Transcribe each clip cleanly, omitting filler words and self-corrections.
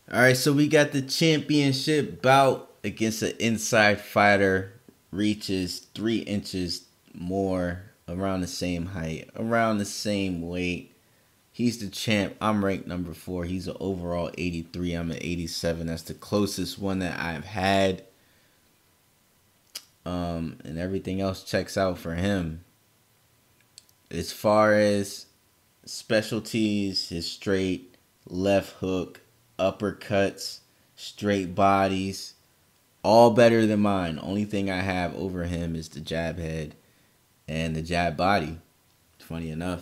All right, so we got the championship bout against an inside fighter. Reaches 3 inches more, around the same height, around the same weight. He's the champ. I'm ranked number 4. He's an overall 83. I'm an 87. That's the closest one that I've had. And everything else checks out for him. As far as specialties, his straight left hook, uppercuts, straight bodies, all better than mine. Only thing I have over him is the jab head and the jab body. Funny enough.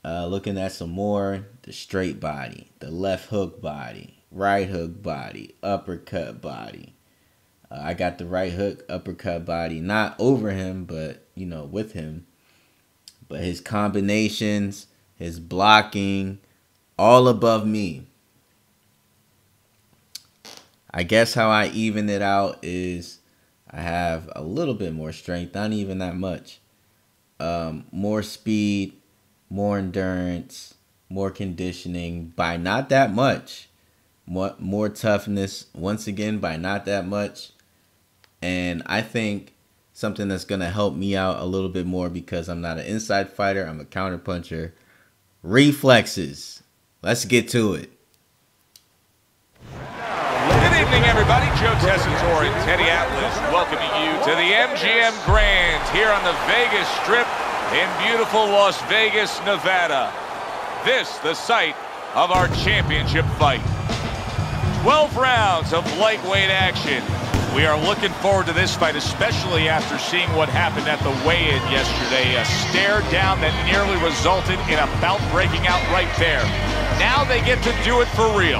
Looking at some more, the straight body, the left hook body, right hook body, uppercut body. I got the right hook, uppercut body, not over him, but, you know, with him. But his combinations, his blocking, all above me. I guess how I even it out is I have a little bit more strength, not even that much. More speed, more endurance, more conditioning by not that much. More toughness, once again, by not that much. And I think something that's going to help me out a little bit more because I'm not an inside fighter. I'm a counter puncher. Reflexes. Let's get to it. Good evening, everybody. Joe Tessitore and Teddy Atlas welcoming you to the MGM Grand here on the Vegas Strip in beautiful Las Vegas, Nevada. This, the site of our championship fight. 12 rounds of lightweight action. We are looking forward to this fight, especially after seeing what happened at the weigh-in yesterday. A stare down that nearly resulted in a bout breaking out right there. Now they get to do it for real.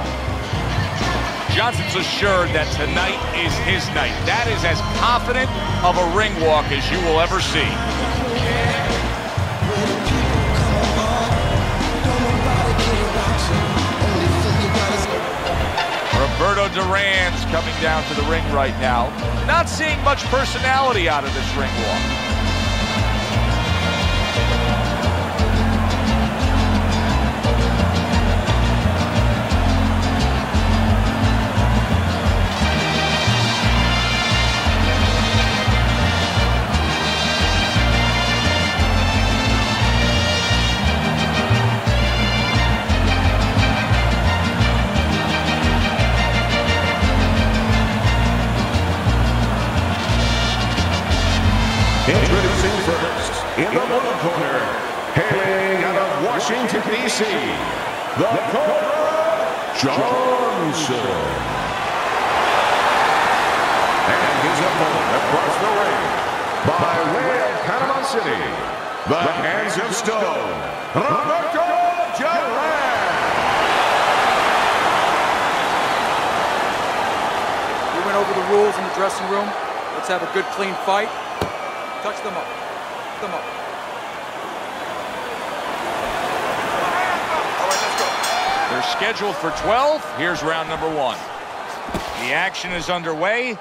Johnson's assured that tonight is his night. That is as confident of a ring walk as you will ever see. Roberto Duran's coming down to the ring right now. Not seeing much personality out of this ring walk. Introducing first, in the blue corner, hailing out of Washington, D.C., the COBRA, Johnson. And his opponent across the ring, by way of Panama City, the Hands of Stone, Roberto Duran. We went over the rules in the dressing room. Let's have a good, clean fight. Touch them up. Them up. All right, let's go. They're scheduled for 12. Here's round number 1. The action is underway.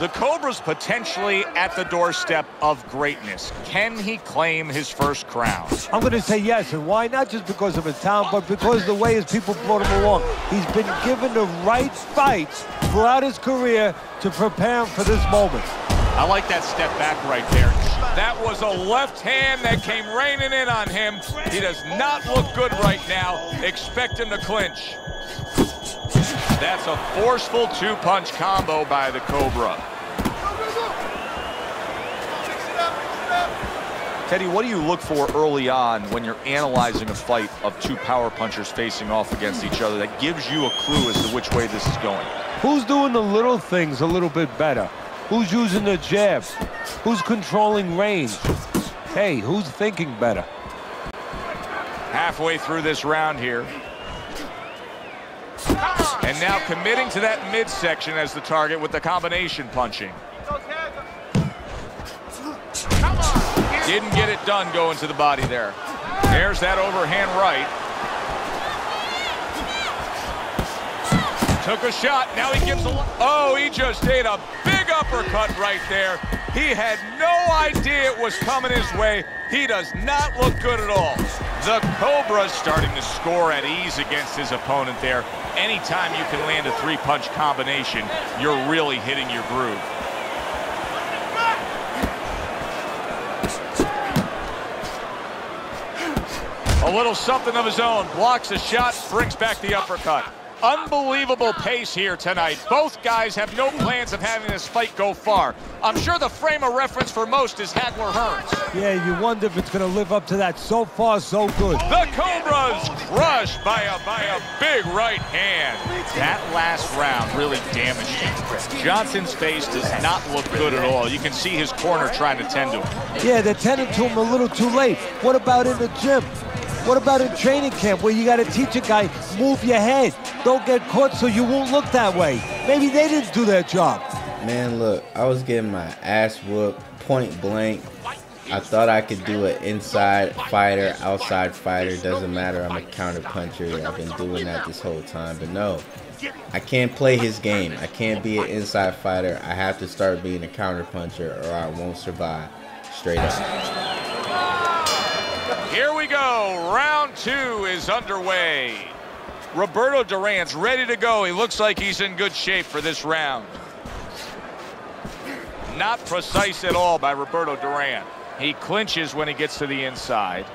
The Cobra's potentially at the doorstep of greatness. Can he claim his first crown? I'm going to say yes, and why? Not just because of his talent, but because of the way his people brought him along. He's been given the right fights throughout his career to prepare him for this moment. I like that step back right there. That was a left hand that came raining in on him. He does not look good right now. Expect him to clinch. That's a forceful 2-punch combo by the Cobra. Teddy, what do you look for early on when you're analyzing a fight of 2 power punchers facing off against each other that gives you a clue as to which way this is going? Who's doing the little things a little bit better? Who's using the jabs? Who's controlling range? Hey, who's thinking better? Halfway through this round here. And now committing to that midsection as the target with the combination punching. Didn't get it done going to the body there. There's that overhand right. Took a shot, now he gives a... Oh, he just ate a big uppercut right there. He had no idea it was coming his way. He does not look good at all. The Cobra's starting to score at ease against his opponent there. Anytime you can land a three-punch combination, you're really hitting your groove. A little something of his own, blocks a shot, brings back the uppercut. Unbelievable pace here tonight. Both guys have no plans of having this fight go far. I'm sure the frame of reference for most is Hagler-Hearns. Yeah, you wonder if it's going to live up to that. So far, so good. The Cobra's crushed by a big right hand. That last round really damaged him. Johnson's face does not look good at all. You can see his corner trying to tend to him. Yeah, they're tending to him a little too late. What about in the gym? What about in training camp where you got to teach a guy, move your head, don't get caught so you won't look that way? Maybe they didn't do their job. Man, look, I was getting my ass whooped point blank. I thought I could do an inside fighter, outside fighter, doesn't matter. I'm a counter puncher. I've been doing that this whole time, but no. I can't play his game. I can't be an inside fighter. I have to start being a counter puncher or I won't survive. Straight up. Here we go. Round 2 is underway. Roberto Duran's ready to go. He looks like he's in good shape for this round. Not precise at all by Roberto Duran. He clinches when he gets to the inside.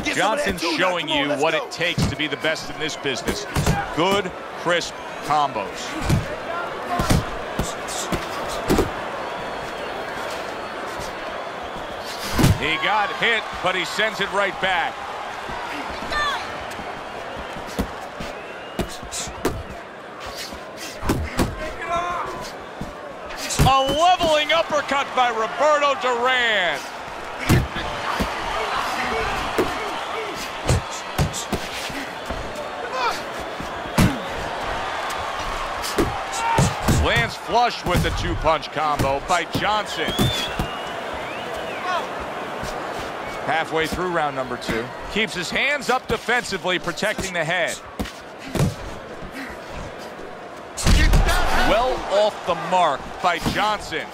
Johnson's showing you what it takes to be the best in this business. Good, crisp combos. He got hit, but he sends it right back. A leveling uppercut by Roberto Duran. Lands flush with the two-punch combo by Johnson. Halfway through round number 2. Keeps his hands up defensively, protecting the head. Well off the mark by Johnson.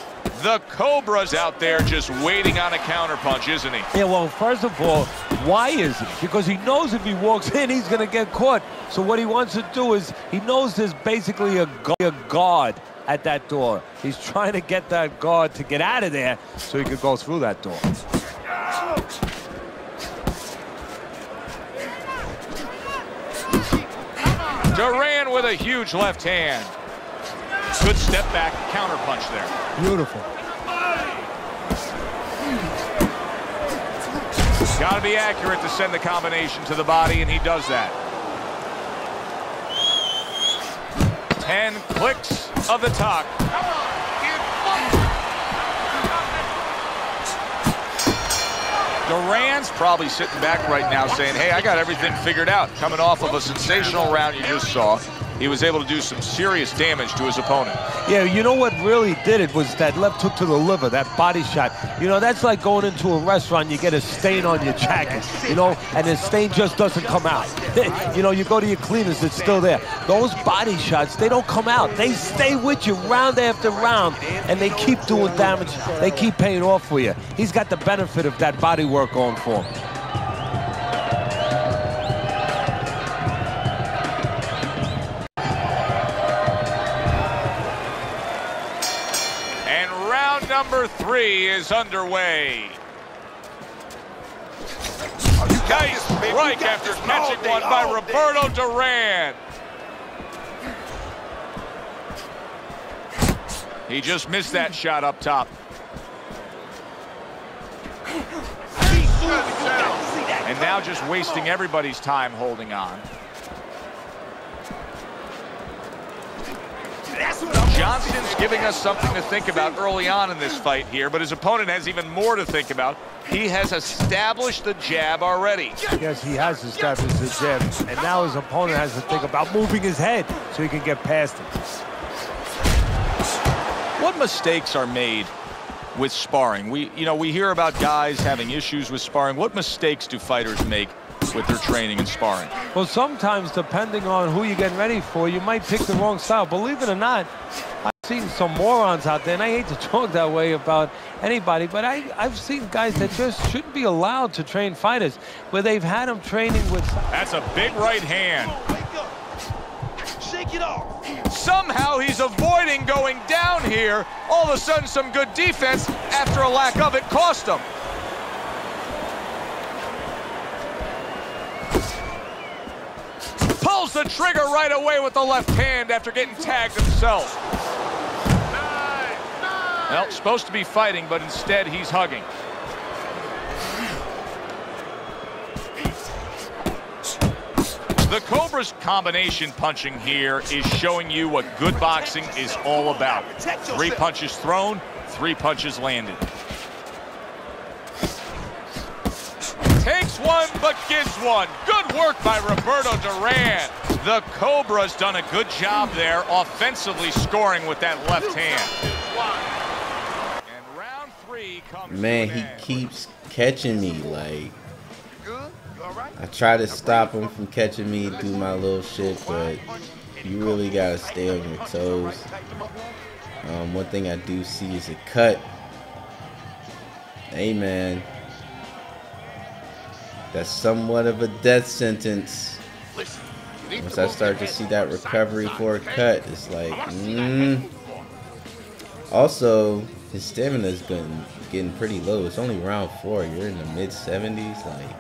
The Cobra's out there just waiting on a counterpunch, isn't he? Yeah, well, first of all, why is he? Because he knows if he walks in, he's going to get caught. So what he wants to do is, he knows there's basically a guard at that door. He's trying to get that guard to get out of there so he could go through that door. Duran with a huge left hand. Good step back, counter punch there. Beautiful. Got to be accurate to send the combination to the body, and he does that. 10 clicks of the talk. Duran's probably sitting back right now saying, hey, I got everything figured out. Coming off of a sensational round you just saw, he was able to do some serious damage to his opponent. Yeah, you know what really did it was that left hook to the liver, that body shot. You know, that's like going into a restaurant, you get a stain on your jacket, you know, and the stain just doesn't come out. You know, you go to your cleaners, it's still there. Those body shots, they don't come out. They stay with you round after round, and they keep doing damage. They keep paying off for you. He's got the benefit of that body work going for him. Number 3 is underway. Nice strike after catching one by Roberto Duran. He just missed that shot up top. And now just wasting everybody's time holding on. Johnson's giving us something to think about early on in this fight here, but his opponent has even more to think about. He has established the jab already. Yes, he has established the jab, and now his opponent has to think about moving his head so he can get past it. What mistakes are made with sparring? We hear about guys having issues with sparring. What mistakes do fighters make with their training and sparring? Well, sometimes, depending on who you're getting ready for, you might pick the wrong style. Believe it or not, seen some morons out there, and I hate to talk that way about anybody, but I've seen guys that just shouldn't be allowed to train fighters, where they've had them training with... That's a big right hand. Wake up. Shake it off. Somehow he's avoiding going down here. All of a sudden, some good defense after a lack of it cost him. Pulls the trigger right away with the left hand after getting tagged himself. Well, supposed to be fighting, but instead he's hugging. The Cobra's combination punching here is showing you what good boxing is all about. 3 punches thrown, 3 punches landed. Takes one, but gives one. Good work by Roberto Duran. The Cobra's done a good job there, offensively scoring with that left hand. And round 3 comes. Man, he keeps catching me. Like, I try to stop him from catching me, do my little shit, but you really gotta stay on your toes. One thing I do see is a cut. Hey, man. That's somewhat of a death sentence. Once I start to see that recovery for a cut, it's like, Also, his stamina has been getting pretty low. It's only round 4. You're in the mid-70s. Like,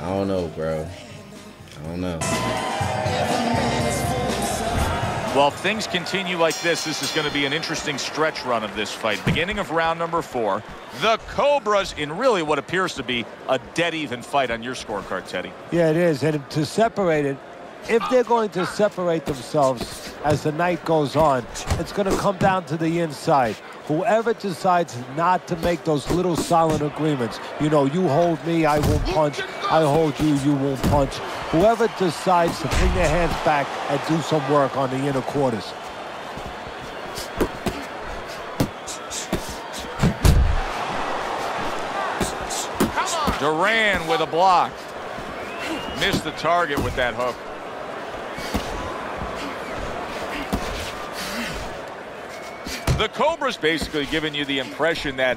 I don't know, bro. I don't know. Well, if things continue like this is going to be an interesting stretch run of this fight. Beginning of round number 4, the Cobras in really what appears to be a dead-even fight on your scorecard, Teddy. Yeah, it is. And to separate it, if they're going to separate themselves as the night goes on, it's going to come down to the inside. Whoever decides not to make those little silent agreements, you know, you hold me, I won't punch, I hold you, you won't punch. Whoever decides to bring their hands back and do some work on the inner quarters. Duran with a block. Missed the target with that hook. The Cobra's basically giving you the impression that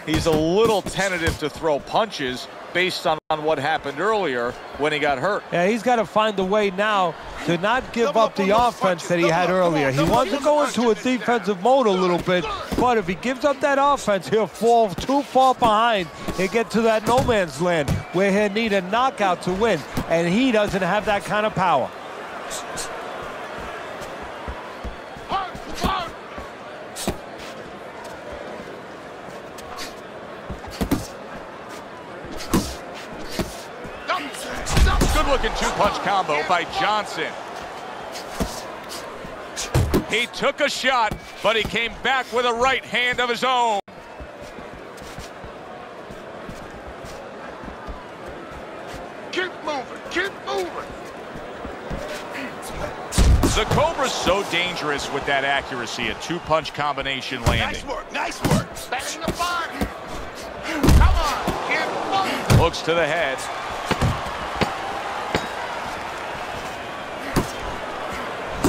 he's a little tentative to throw punches based on what happened earlier when he got hurt. Yeah, he's got to find a way now to not give up the offense that he had earlier. He wants to go into a defensive mode a little bit, but if he gives up that offense, he'll fall too far behind and get to that no man's land where he'll need a knockout to win, and he doesn't have that kind of power. Good-looking 2-punch combo by Johnson. He took a shot, but he came back with a right hand of his own. Keep moving, keep moving. The Cobra's so dangerous with that accuracy, a 2-punch combination landing. Nice work, nice work. Back in the body. Come on, kid. Looks to the head.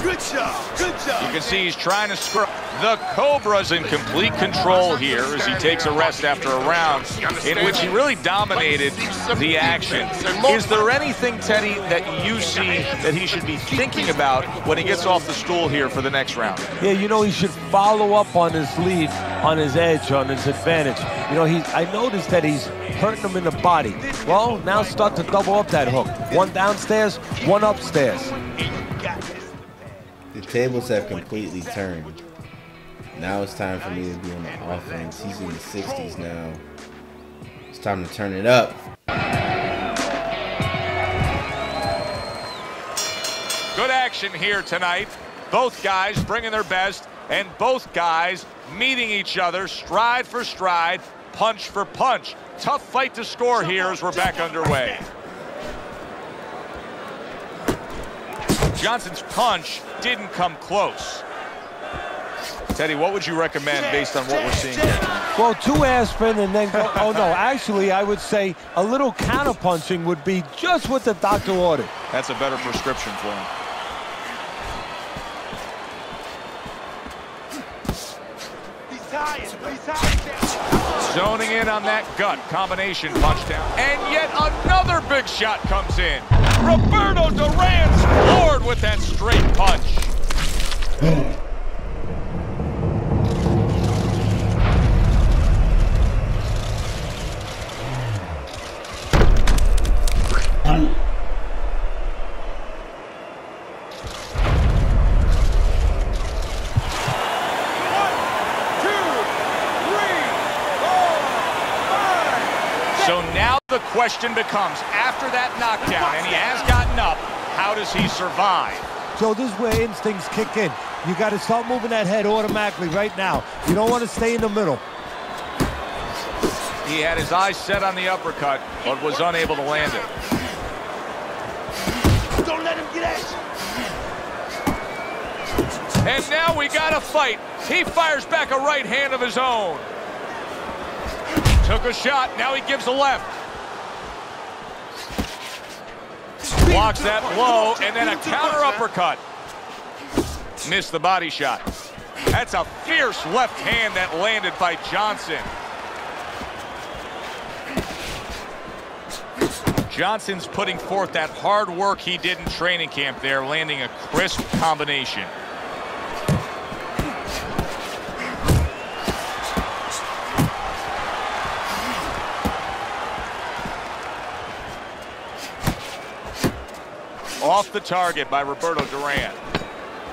Good job, good job. You can see he's trying to screw. The Cobra's in complete control here as he takes a rest after a round in which he really dominated the action. Is there anything, Teddy, that you see that he should be thinking about when he gets off the stool here for the next round? Yeah, you know, he should follow up on his lead, on his edge, on his advantage. You know, I noticed that he's hurting him in the body. Well, now start to double up that hook. One downstairs, one upstairs. The tables have completely turned. Now it's time for me to be on the offense. He's in the 60s now. It's time to turn it up. Good action here tonight. Both guys bringing their best, and both guys meeting each other stride for stride, punch for punch. Tough fight to score here as we're back underway. Johnson's punch didn't come close. Teddy, what would you recommend based on what we're seeing here? Well, 2 aspirin and then go. Oh, no, actually, I would say a little counter-punching would be just what the doctor ordered. That's a better prescription for him. Zoning in on that gut combination punch down. And yet another big shot comes in. Roberto Duran's floored with that straight punch. So now the question becomes, after that knockdown, and he has gotten up, how does he survive? So this is where instincts kick in. You got to start moving that head automatically right now. You don't want to stay in the middle. He had his eyes set on the uppercut, but was unable to land it. Don't let him get at you. And now we got a fight. He fires back a right hand of his own. Took a shot, now he gives a left. Blocks that blow, and then a counter uppercut. Missed the body shot. That's a fierce left hand that landed by Johnson. Johnson's putting forth that hard work he did in training camp there, landing a crisp combination. Off the target by Roberto Duran.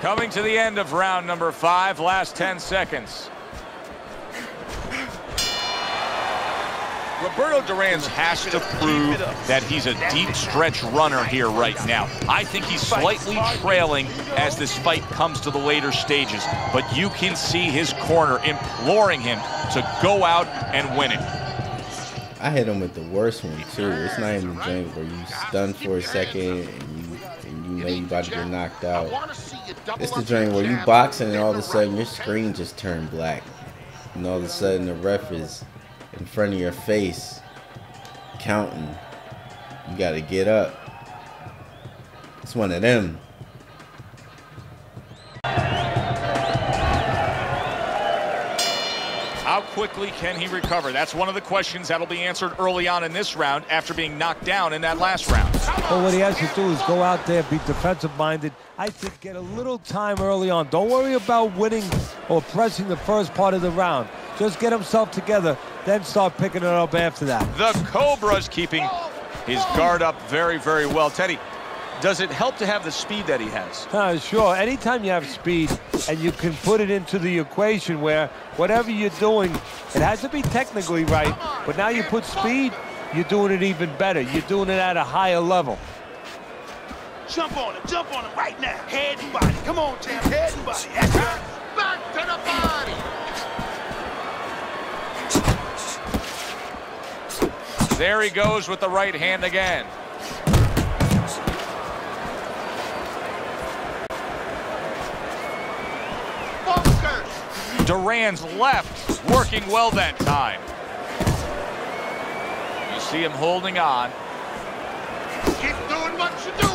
Coming to the end of round number 5, last 10 seconds. Roberto Duran has to prove that he's a deep stretch runner here right now. I think he's slightly trailing as this fight comes to the later stages, but you can see his corner imploring him to go out and win it. I hit him with the worst one too. It's not even a joint where you stun for a second and you know you about to get knocked out. It's the joint where you boxing and all of a sudden your screen just turned black. And all of a sudden the ref is in front of your face counting. You gotta get up. It's one of them. How quickly can he recover? That's one of the questions that'll be answered early on in this round after being knocked down in that last round. Well, what he has to do is go out there, be defensive-minded. I think get a little time early on. Don't worry about winning or pressing the first part of the round. Just get himself together, then start picking it up after that. The Cobra's keeping his guard up very, very well. Teddy, does it help to have the speed that he has? Sure. Anytime you have speed and you can put it into the equation where whatever you're doing, it has to be technically right, but now you put speed, you're doing it even better. You're doing it at a higher level. Jump on him right now. Head and body. Come on, champ. Head and body. That's right. Back to the body. There he goes with the right hand again. Duran's left working well that time. You see him holding on. Keep doing what you're doing.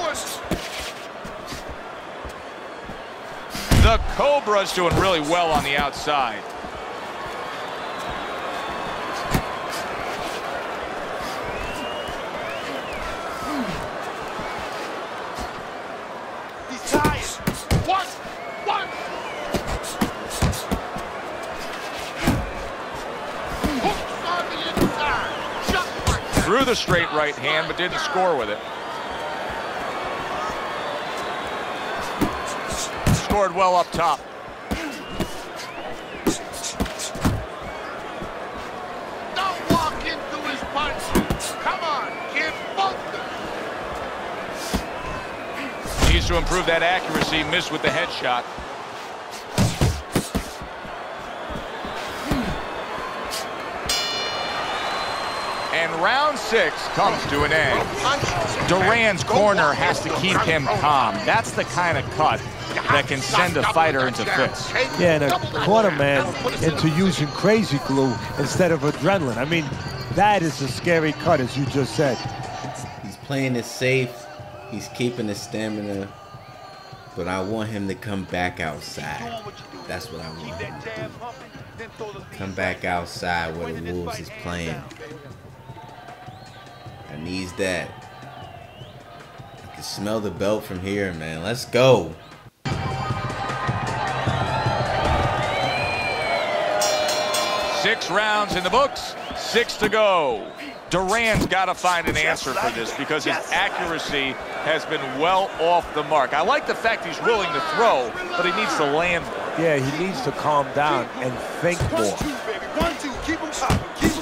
The Cobra's doing really well on the outside. He's tired. One. Hooks on the inside. Just like that. Threw the straight right hand, but didn't score with it. Scored well up top. Don't walk into his punch. Come on, kid. Both them. Needs to improve that accuracy. Missed with the headshot. And round 6 comes to an end. Duran's corner has to keep him calm. That's the kind of cut that can send a fighter into fits. Yeah, and a corner man into using crazy glue instead of adrenaline. I mean, that is a scary cut, as you just said. He's playing it safe. He's keeping his stamina. But I want him to come back outside. That's what I want him to do. come back outside where the Wolves is playing. I needs that. I can smell the belt from here, man. Let's go. Six rounds in the books, 6 to go. Duran's got to find an answer for this because his accuracy has been well off the mark. I like the fact he's willing to throw, but he needs to land more. Yeah, he needs to calm down and think more.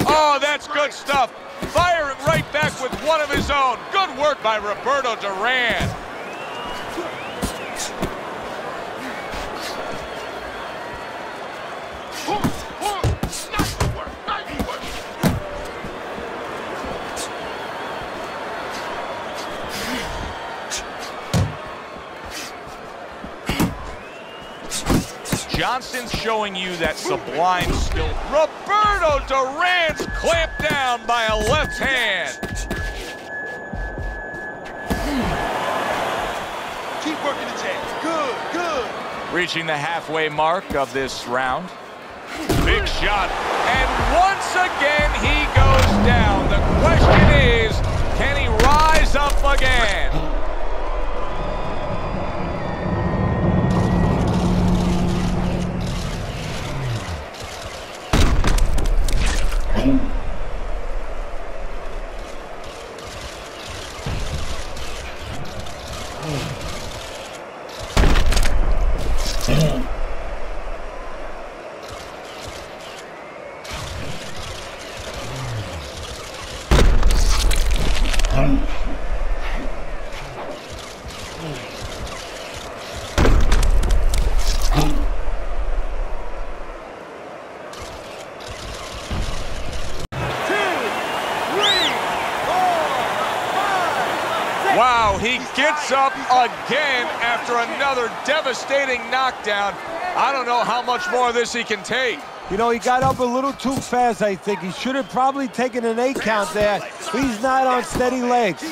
Oh, that's good stuff. Firing right back with one of his own. Good work by Roberto Duran. Johnson's showing you that sublime skill. Roberto Duran's clamped down by a left hand. Keep working the jab. Good, good. Reaching the halfway mark of this round. Big shot. And once again, he goes down. The question is, can he rise up again? Wow, he gets up again after another devastating knockdown. I don't know how much more of this he can take. You know, he got up a little too fast, I think. He should have probably taken an 8 count there. He's not on steady legs.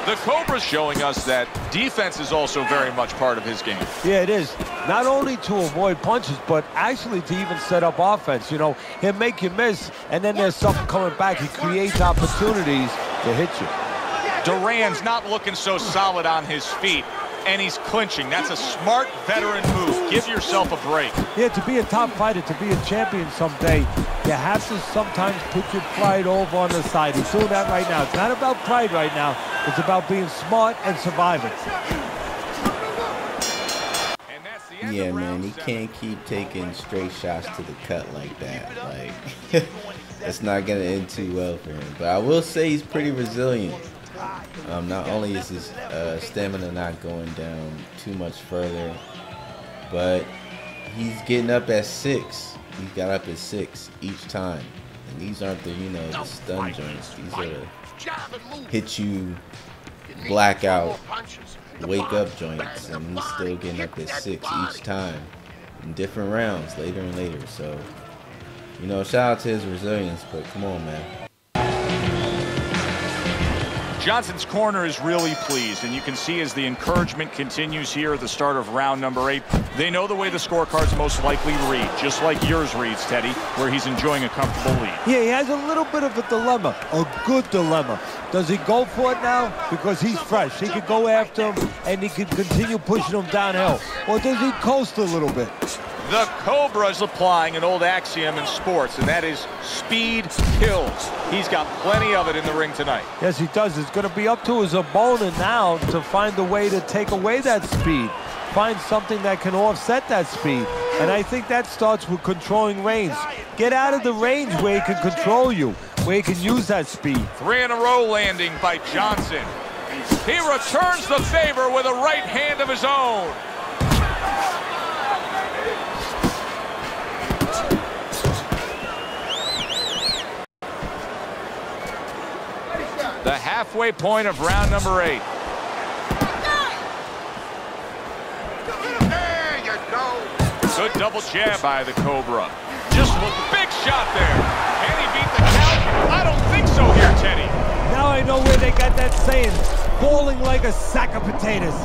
The Cobra's showing us that defense is also very much part of his game. Yeah, it is. Not only to avoid punches, but actually to even set up offense. You know, he'll make you miss, and then there's something coming back. He creates opportunities to hit you. Duran's not looking so solid on his feet, and he's clinching. That's a smart veteran move. Give yourself a break. Yeah, to be a top fighter, to be a champion someday, you have to sometimes put your pride over on the side. He's doing that right now. It's not about pride right now. It's about being smart and surviving. Yeah, man, he can't keep taking straight shots to the cut like that. Like, it's not going to end too well for him. But I will say he's pretty resilient. Not only is his stamina not going down too much further, but he's getting up at 6. He got up at 6 each time. And these aren't the, you know, the stun joints. These are the hit you, blackout, wake up joints. And he's still getting up at 6 each time in different rounds later and later. So, you know, shout out to his resilience, but come on, man. Johnson's corner is really pleased, and you can see as the encouragement continues here at the start of round number 8, they know the way the scorecards most likely read, just like yours reads, Teddy, where he's enjoying a comfortable lead. Yeah, he has a little bit of a dilemma, a good dilemma. Does he go for it now? Because he's fresh. He could go after him, and he could continue pushing him downhill. Or does he coast a little bit? The Cobra's applying an old axiom in sports, and that is speed kills. He's got plenty of it in the ring tonight. Yes, he does. It's going to be up to his opponent now to find a way to take away that speed. Find something that can offset that speed. And I think that starts with controlling range. Get out of the range where he can control you, where he can use that speed. 3 in a row landing by Johnson. He returns the favor with a right hand of his own. The halfway point of round number 8. There you go. Good double jab by the Cobra. Just a big shot there. Can he beat the count? I don't think so here, Teddy. Now I know where they got that saying, falling like a sack of potatoes.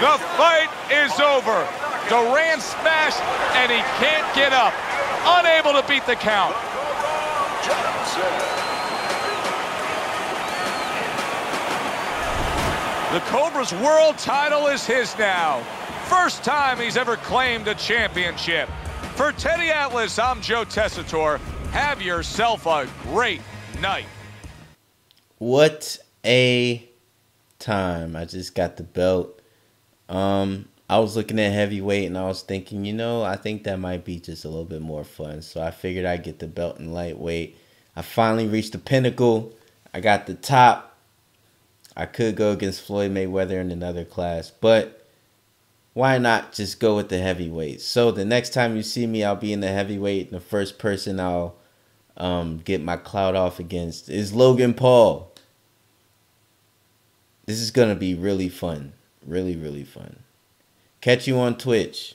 The fight is over. Durant smashed, and he can't get up. Unable to beat the count. The Cobra's world title is his now. First time he's ever claimed a championship. For Teddy Atlas, I'm Joe Tessitore. Have yourself a great night. What a time. I just got the belt. I was looking at heavyweight and I was thinking, you know, I think that might be just a little bit more fun. So I figured I'd get the belt in lightweight. I finally reached the pinnacle. I got the top. I could go against Floyd Mayweather in another class, but why not just go with the heavyweight? So the next time you see me, I'll be in the heavyweight, and the first person I'll get my clout off against is Logan Paul. This is going to be really fun. Really, really fun. Catch you on Twitch.